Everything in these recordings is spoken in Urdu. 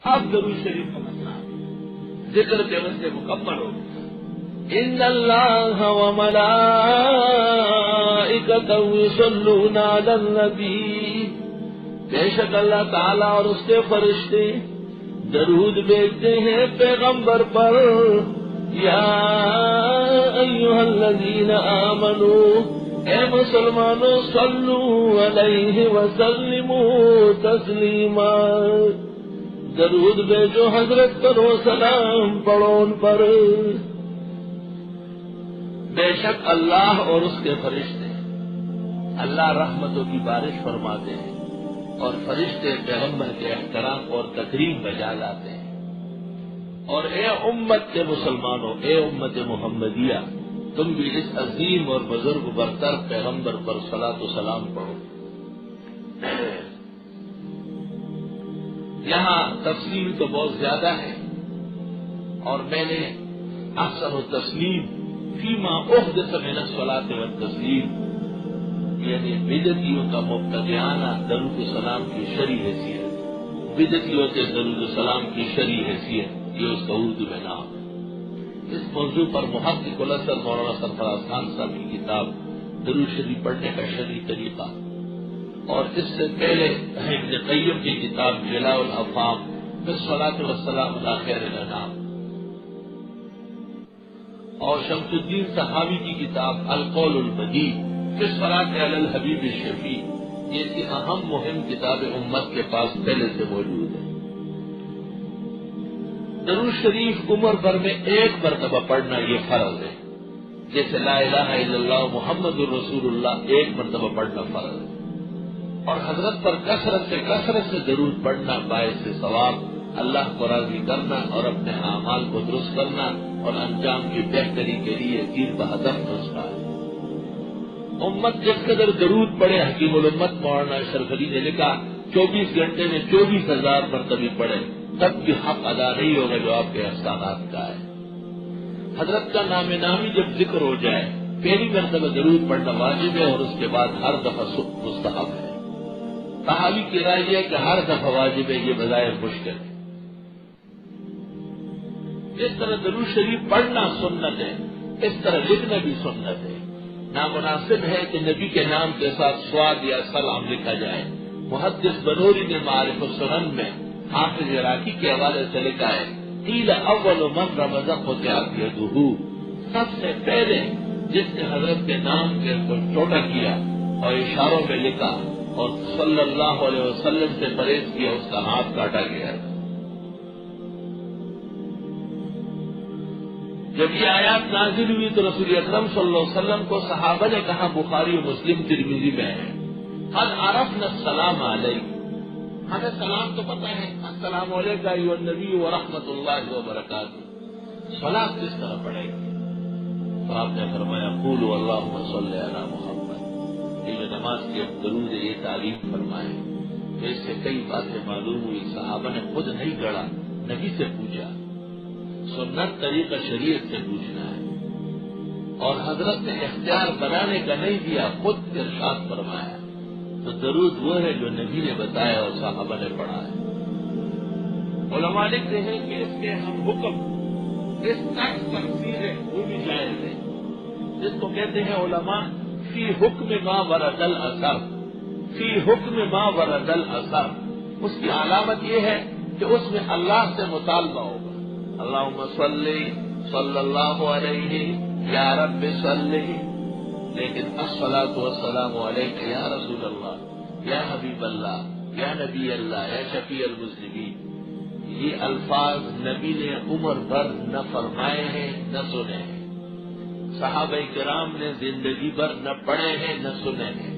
اب درود شریف کا مسئلہ ذکر دیوس سے مکمل ہو. ان اللہ وملائکتہ یصلون علی النبی، بے شک اللہ تعالیٰ اور اس کے فرشتے درود بھیجتے ہیں پیغمبر پر. یا ایھا الذین آمنوا، اے مسلمانوں، صلو علیہ وسلموا تسلیما، درود بھیجو حضرت پر و سلام پڑھو ان پر. بے شک اللہ اور اس کے فرشتے، اللہ رحمتوں کی بارش فرماتے ہیں اور فرشتے پیغمبر کے احترام اور تکریم بجا لاتے ہیں. اور اے امت کے مسلمانوں، اے امت محمدیہ، تم بھی اس عظیم اور بزرگ برتر پیغمبر پر صلاۃ و سلام پڑھو. یہاں تفصیل تو بہت زیادہ ہے، اور میں نے احسن التسلیم فیما احدث من الصلاۃ والتسلیم، یعنی بدعتیوں کا مبتدعانہ درود السلام کی شرعی حیثیت، بدعتیوں کے درود السلام کی شرعی حیثیت، یہ اس کا اردو میں نام ہے. اس موضوع پر محقق الاسد مولانا سرفراز خان صاحب کی کتاب درود شریف پڑھنے کا شرعی طریقہ، اور اس سے پہلے ابن قیم کی کتاب جلاء الافہام بالصلاۃ والسلام علی خیر الانام، اور شمس الدین صحابی کی کتاب القول البدیع فی الصلاۃ علی الحبیب الشفیع، جیسی اہم مہم کتاب امت کے پاس پہلے سے موجود ہے. درود شریف عمر بھر میں ایک مرتبہ پڑھنا یہ فرض ہے، جیسے لا الہ الا اللہ محمد الرسول اللہ ایک مرتبہ پڑھنا فرض ہے. اور حضرت پر کثرت سے درود پڑھنا باعث ثواب، اللہ کو راضی کرنا اور اپنے اعمال کو درست کرنا اور انجام کی بہتری کے لیے تیر بہدف نسخہ ہے. امت جس قدر درود پڑھے، حکیم الامت مولانا اشرف علی نے لکھا 24 گھنٹے میں 24,000 مرتبہ پڑھے تب بھی حق ادا نہیں ہوگا جو آپ کے احسانات کا ہے. حضرت کا نام نامی جب ذکر ہو جائے، پہلی مرتبہ درود پڑھنا واجب ہے اور اس کے بعد ہر دفعہ مستحب ہے. صحابی کی رائے یہ ہے کہ ہر دفعہ واجب ہے، یہ بظاہر مشکل ہے. اس طرح درود شریف پڑھنا سنت ہے، اس طرح لکھنا بھی سنت ہے. نامناسب ہے کہ نبی کے نام کے ساتھ سواد یا سلام لکھا جائے. محدث بنوری نے معارف السنن میں حافظ عراقی کے حوالے سے لکھا ہے، قیل اول من رمز قطعت یدہ، سب سے پہلے جس نے حضرت کے نام کے کو چھوٹا کیا اور اشاروں میں لکھا اور صلی اللہ علیہ وسلم سے پرہیز کیا، اس کا ہاتھ کاٹا گیا. جب یہ آیات نازل ہوئی تو رسول اکرم صلی اللہ علیہ وسلم کو صحابہ نے کہا، بخاری و مسلم ترمذی میں ہے، قد عرفنا السلام علیک، ہمیں سلام تو پتہ ہے، السلام علیکم ایھا النبی ورحمۃ اللہ وبرکاتہ، صلاۃ کس طرح پڑھے گی؟ تو آپ نے فرمایا قولوا اللہم صلی علی محمد. یہ جو نماز کے درود یہ تعلیم فرمائے، تو اس سے کئی باتیں معلوم ہوئی. صحابہ نے خود نہیں گڑھا، نبی سے پوچھا. سنت طریقہ شریعت سے پوچھنا ہے، اور حضرت نے اختیار بنانے کا نہیں دیا، خود ارشاد فرمایا. تو درود وہ ہے جو نبی نے بتایا اور صحابہ نے پڑھا ہے. علماء لکھتے ہیں کہ اس کے ہم حکم اس طرح تفسیر ہے وہ بھی جائز ہے، جس کو کہتے ہیں علماء فی حکم ما ورد الاثر، فی حکم ما ورد الاثر. اس کی علامت یہ ہے کہ اس میں اللہ سے مطالبہ ہوگا، اللہم صلی اللہ علیہ یا رب صلی، لیکن الصلاۃ والسلام علیک یا رسول اللہ، یا حبیب اللہ، یا نبی اللہ، یا شفیع المذنبین. یہ الفاظ نبی نے عمر بھر نہ فرمائے ہیں نہ سنے ہیں، صحابہ کرام نے زندگی بھر نہ پڑھے ہیں نہ سنے ہیں.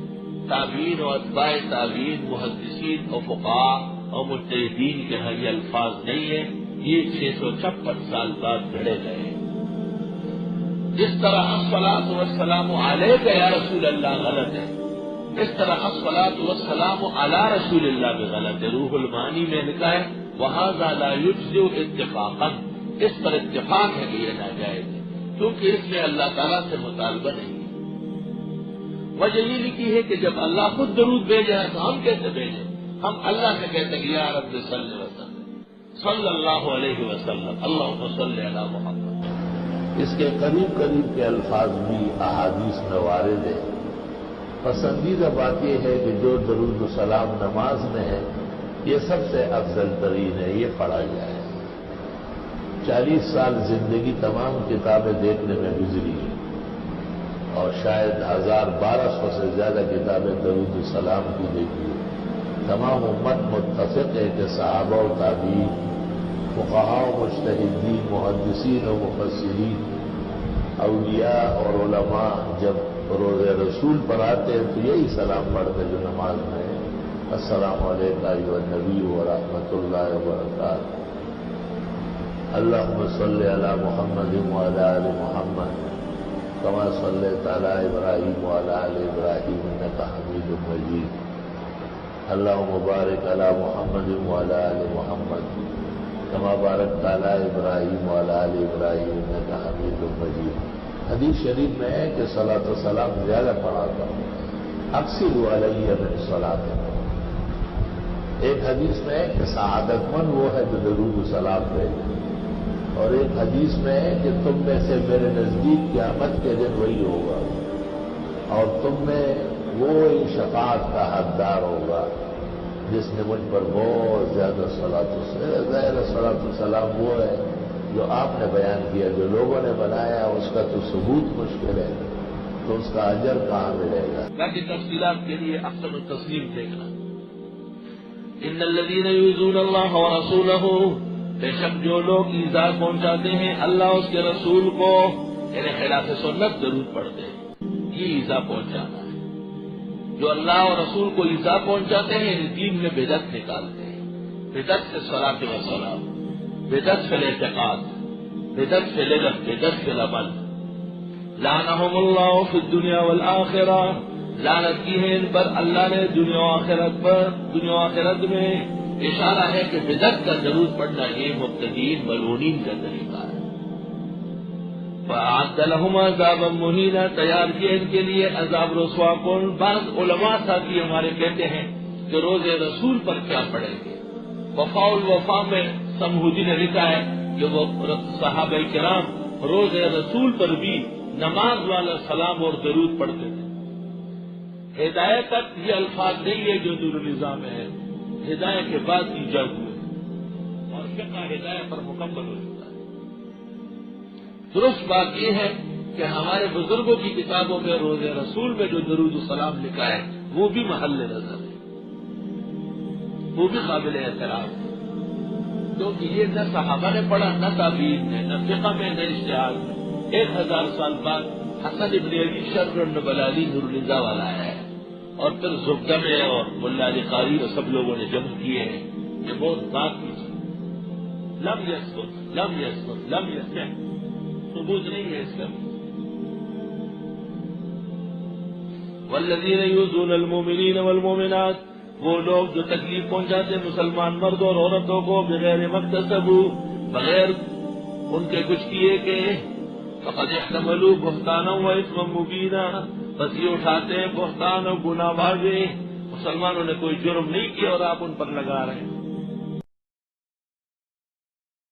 تابعین و اتباع تابعین، محدثین و فقہاء اور مجتہدین کے ہاں یہ الفاظ نہیں ہیں، یہ 656 سال بعد گھڑے گئے. جس طرح الصلاۃ والسلام علیک یا رسول اللہ غلط ہے، اس طرح الصلاۃ والسلام علی رسول اللہ بھی غلط ہے. روح المعانی میں لکھا ہے وہذا لا یجزئ اتفاقا، اس پر اتفاق ہے کہ یہ ناجائز ہے، کیونکہ اس میں اللہ تعالیٰ سے مطالبہ نہیں ہے. وجہ یہ لکھی ہے کہ جب اللہ خود درود بھیجا ہے تو ہم کیسے بھیجیں؟ ہم اللہ سے کہتے ہیں یا رب صلی وسلم، صلی اللہ علیہ وسلم، اللہم صلی علی محمد۔ اس کے قریب قریب کے الفاظ بھی احادیث میں وارد ہیں۔ پسندیدہ بات یہ ہے کہ جو درود و سلام نماز میں ہے یہ سب سے افضل ترین ہے، یہ پڑھا جائے۔ 40 سال زندگی تمام کتابیں دیکھنے میں گزری ہے اور شاید 1200 سے زیادہ کتابیں درود و سلام کی دیکھی ہے۔ تمام امت متفق ہے کہ صحابہ و تابعین، فقہاء و مجتہدین، محدثین و مفسرین، اولیاء اور علماء جب روز رسول پر آتے ہیں تو یہی سلام پڑھتے جو نماز میں ہے، السلام علیکم ایھا النبی ورحمۃ اللہ وبرکاتہ، اللہم صلی علی محمد وعلی آل محمد کما صلیت علی ابراہیم وعلی آل ابراہیم انک حمید مجید، اللہم بارک علی محمد وعلی آل محمد کما بارکت علی ابراہیم وعلی آل ابراہیم انک حمید مجید۔ حدیث شریف میں ہے کہ صلاۃ و سلام زیادہ پڑھاتا ہوں، اکثر علیہ من صلاۃ۔ ایک حدیث میں ہے کہ سعادت مند وہ ہے جو درود و سلام بھیجے، اور ایک حدیث میں ہے کہ تم میں سے میرے نزدیک قیامت کے دن وہی ہوگا اور تم میں وہ شفاعت کا حقدار ہوگا جس نے مجھ پر بہت زیادہ صلاۃ و سلام وہ ہے جو آپ نے بیان کیا، جو لوگوں نے بنایا اس کا تو ثبوت مشکل ہے، تو اس کا اجر کہاں ملے گا؟ باقی تفصیلات کے لیے احسن التسلیم دیکھنا۔ ان الذین یؤذون اللہ ورسولہ، بے شک جو لوگ ایذا پہنچاتے ہیں اللہ اس کے رسول کو، یعنی خلاف سنت درود پڑھتے ہیں، یہ ایذا پہنچانا ہے۔ جو اللہ اور رسول کو ایذا پہنچاتے ہیں یعنی دین میں بدعت نکالتے ہیں، بدعت سے صلاۃ و سلام، بدعت فی الاعتقاد، بدعت فی العلم، بدعت فی العمل، لعنہم اللہ فی الدنیا والآخرہ، لعنت کی ہے ان پر اللہ نے دنیا و آخرت پر، دنیا و آخرت میں۔ اشارہ ہے کہ بدعت کا درود پڑھنا یہ مبتدئین ملعونین کا طریقہ ہے۔ وَأَعَدَّ لَهُمْ عَذَابًا مُهِينًا، تیار کیا ان کے لیے عذاب رسوا کن۔ بعض علماء ساتھی ہمارے کہتے ہیں کہ روز رسول پر کیا پڑھیں گے۔ وفاء الوفا میں سمہودی نے لکھا ہے کہ وہ صحابہ کرام روز رسول پر بھی نماز والا سلام اور درود پڑھتے تھے۔ ہدایت تک یہ الفاظ نہیں ہے جو نور النظام میں ہے، ہدایت کے بعد ایجاد ہوئے اور فقہ ہدایت پر مکمل ہو چکا ہے۔ درست بات یہ ہے کہ ہمارے بزرگوں کی کتابوں میں روز رسول میں جو درود و سلام لکھا ہے وہ بھی محل نظر ہے، وہ بھی قابل احترام ہے، کیونکہ یہ نہ صحابہ نے پڑھا، نہ تابعین نے، نہ فقہ میں، نہ اجتہاد میں۔ 1000 سال بعد حسن ابن علی شر النبلالی نور النزا والا ہے، اور پھر زبدہ میں اور ملا علی قاری اور سب لوگوں نے جمع کیے ہیں۔ یہ بہت بات کی لم یسکت ثبوت نہیں ہے اس کا۔ والذین یؤذون المؤمنین والمؤمنات، وہ لوگ جو تکلیف پہنچاتے ہیں مسلمان مرد اور عورتوں کو بغیر مکتسب، بغیر ان کے کچھ کیے کہ فقد احتملوا بہتانا و اثما مبینا، بس یہ اٹھاتے ہیں بہتان اور گناہ واضح۔ مسلمانوں نے کوئی جرم نہیں کیا اور آپ ان پر لگا رہے ہیں۔